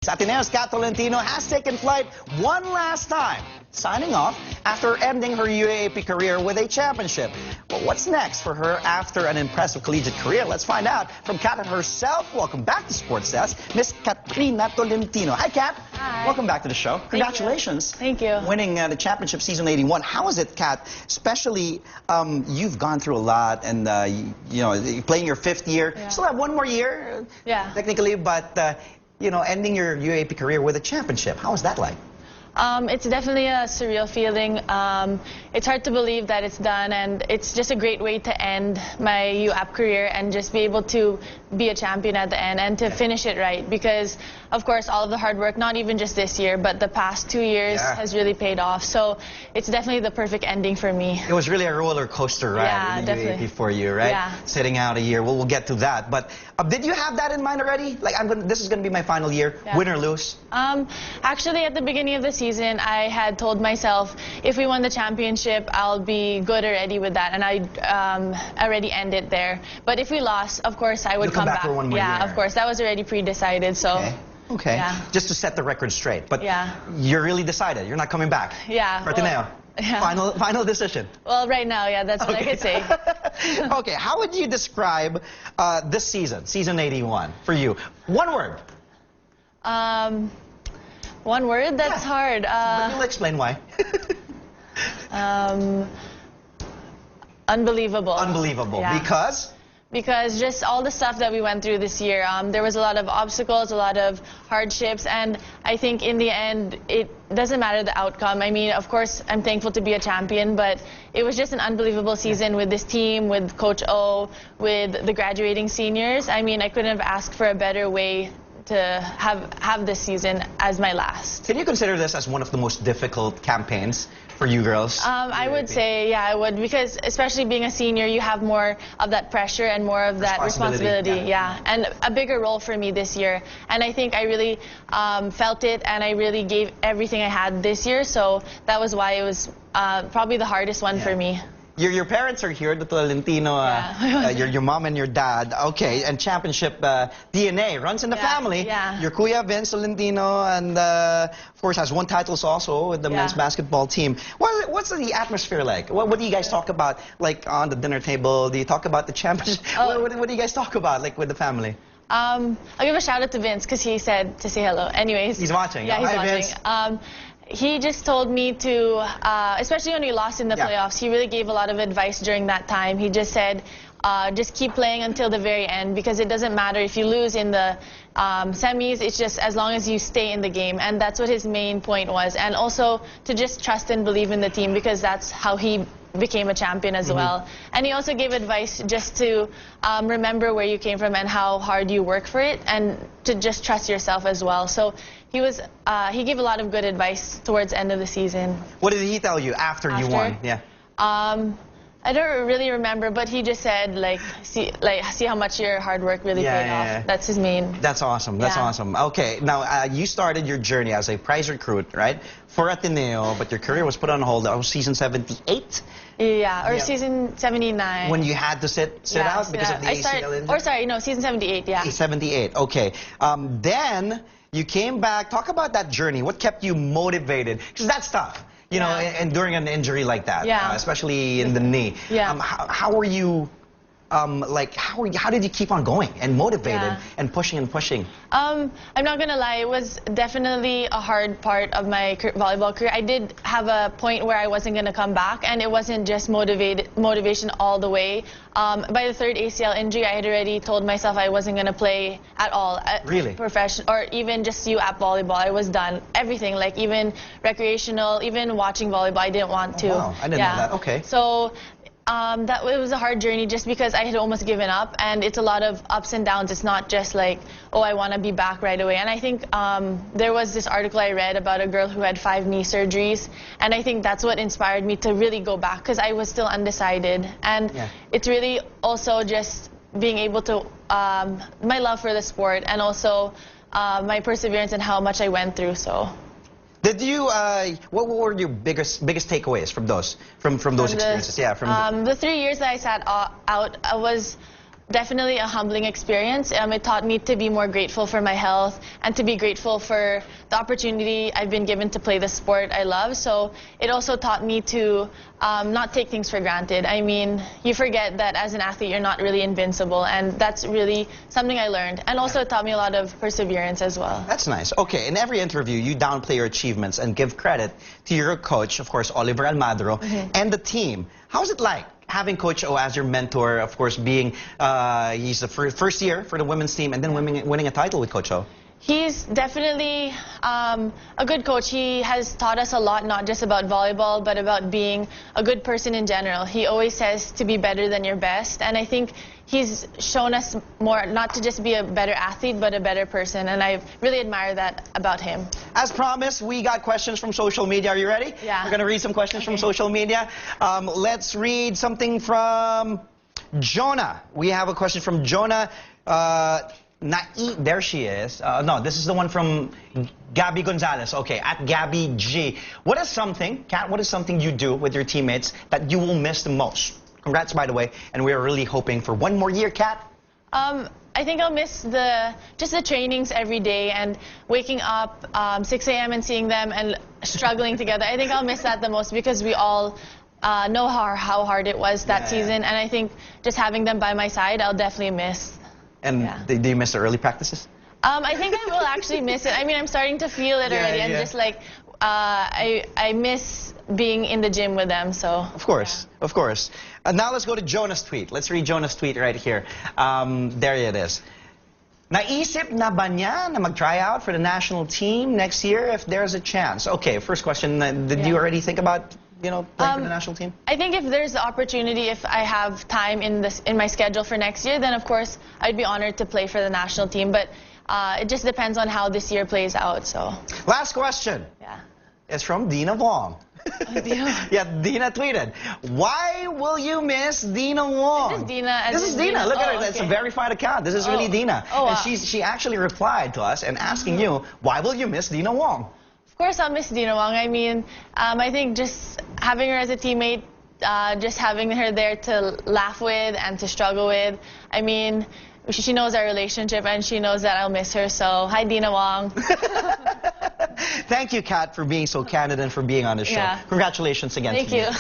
Ateneo's Tolentino has taken flight one last time, signing off after ending her UAAP career with a championship. Well, what's next for her after an impressive collegiate career? Let's find out from Kat herself. Welcome back to Sports Desk, Miss Katrina Tolentino. Hi, Kat. Hi. Welcome back to the show. Congratulations. Thank you. Winning the championship season 81. How is it, Kat? Especially, you've gone through a lot, and you know, playing your fifth year. Yeah. Still have one more year, technically, but you know, ending your UAAP career with a championship. How was that like? It's definitely a surreal feeling. It's hard to believe that it's done, and it's just a great way to end my UAAP career and just be able to be a champion at the end and to finish it right. Because, of course, all of the hard work, not even just this year, but the past 2 years has really paid off. So it's definitely the perfect ending for me. It was really a roller coaster ride in the UAAP for you, right? Yeah. Sitting out a year. Well, we'll get to that. But did you have that in mind already? Like, this is going to be my final year, win or lose? Actually, at the beginning of the season, I had told myself, if we won the championship, I'll be good already with that, and I already ended there. But if we lost, of course, I would come back for one more year. Of course, that was already pre-decided. So, okay. Yeah. Just to set the record straight. But you're really decided. You're not coming back. Yeah. For Ateneo. Final decision. Well, right now, that's what I could say. Okay, how would you describe this season, season 81, for you? One word. One word? That's hard. But you'll explain why. Unbelievable. Unbelievable. Because? Because just all the stuff that we went through this year, there was a lot of obstacles, a lot of hardships, and I think in the end, it doesn't matter the outcome. I mean, of course, I'm thankful to be a champion, but it was just an unbelievable season with this team, with Coach O, with the graduating seniors. I mean, I couldn't have asked for a better way to have this season as my last. Can you consider this as one of the most difficult campaigns for you girls? I would say, I would, because especially being a senior, you have more of that pressure and more of that responsibility. And a bigger role for me this year. And I think I really felt it, and I really gave everything I had this year. So that was why it was probably the hardest one for me. Your parents are here, the Tolentino, your mom and your dad. Okay, and championship DNA runs in the family. Your kuya, Vince Tolentino, and of course has won titles also with the men's basketball team. What's the atmosphere like? What do you guys talk about, like on the dinner table? Do you talk about the championship? What do you guys talk about, like with the family? I'll give a shout out to Vince because he said to say hello. Anyways, he's watching. Yeah, he's watching. Vince. He just told me to, especially when we lost in the playoffs, he really gave a lot of advice during that time. He just said, just keep playing until the very end, because it doesn't matter if you lose in the semis, it's just as long as you stay in the game. And that's what his main point was. And also to just trust and believe in the team, because that's how he became a champion as well. And he also gave advice just to remember where you came from and how hard you work for it, and to just trust yourself as well. So he gave a lot of good advice towards the end of the season. What did he tell you after you won? I don't really remember, but he just said, see how much your hard work really paid off. That's his main. That's awesome. That's awesome. Okay, now you started your journey as a prize recruit, right, for Ateneo, but your career was put on hold. That was season 78. Yeah, or season 79. When you had to sit out because of the ACL injury? Or sorry, no, season 78. 78. Okay. Then you came back. Talk about that journey. What kept you motivated? Because that's tough. You know, and during an injury like that, especially in the knee. How were you, how did you keep on going and motivated and pushing and pushing? I'm not going to lie, it was definitely a hard part of my volleyball career. I did have a point where I wasn't going to come back, and it wasn't just motivation all the way. By the third ACL injury, I had already told myself I wasn't going to play at all. Really? Professional, or even just UAAP volleyball. I was done. Everything, like even recreational, even watching volleyball, I didn't want to. Wow, I didn't know that. Okay. So it was a hard journey just because I had almost given up, and it's a lot of ups and downs. It's not just like, oh, I want to be back right away. And I think there was this article I read about a girl who had 5 knee surgeries, and I think that's what inspired me to really go back, because I was still undecided. And it's really also just being able to, my love for the sport, and also my perseverance and how much I went through. So. Did you? What were your biggest takeaways from those experiences? The 3 years that I sat out, I was definitely a humbling experience. It taught me to be more grateful for my health and to be grateful for the opportunity I've been given to play the sport I love. So it also taught me to not take things for granted. I mean, you forget that as an athlete, you're not really invincible, and that's really something I learned. And also it taught me a lot of perseverance as well. That's nice. Okay, in every interview, you downplay your achievements and give credit to your coach, of course, Oliver Almagro, and the team. How's it like having Coach O as your mentor, of course, being he's the first year for the women's team and then winning a title with Coach O? He's definitely a good coach. He has taught us a lot, not just about volleyball, but about being a good person in general. He always says to be better than your best, and I think he's shown us more, not to just be a better athlete, but a better person, and I really admire that about him. As promised, we got questions from social media. Are you ready? Yeah. We're going to read some questions from social media. Let's read something from Jonah. We have a question from Jonah. There she is. No, this is the one from Gabby Gonzalez. Okay, at Gabby G. What is something, Kat, what is something you do with your teammates that you will miss the most? Congrats, by the way, and we are really hoping for one more year, Kat. I think I'll miss just the trainings every day and waking up 6 a.m. and seeing them and struggling together. I think I'll miss that the most because we all know how hard it was that season, and I think just having them by my side, I'll definitely miss. And do you miss the early practices? I think I will actually miss it. I mean, I'm starting to feel it already, and just like I miss being in the gym with them. So of course, of course. Now let's go to Jonah's tweet. Let's read Jonah's tweet right here. There it is. Naisip na ba niya na mag-try out for the national team next year if there's a chance? Okay, first question. Did you already think about, you know, playing for the national team? I think if there's the opportunity, if I have time in my schedule for next year, then of course I'd be honored to play for the national team. But it just depends on how this year plays out. So last question. Yeah. It's from Dina Wong. Yeah, Dina tweeted, "Why will you miss Dina Wong?" This is Dina. This is Dina. Look at her. It's a verified account. This is really Dina. And she actually replied to us and asking you, "Why will you miss Dina Wong?" Of course, I'll miss Dina Wong. I mean, I think just having her as a teammate, just having her there to laugh with and to struggle with. I mean, she knows our relationship and she knows that I'll miss her. So, hi, Dina Wong. Thank you, Kat, for being so candid and for being on the show. Yeah. Congratulations again. Thank you.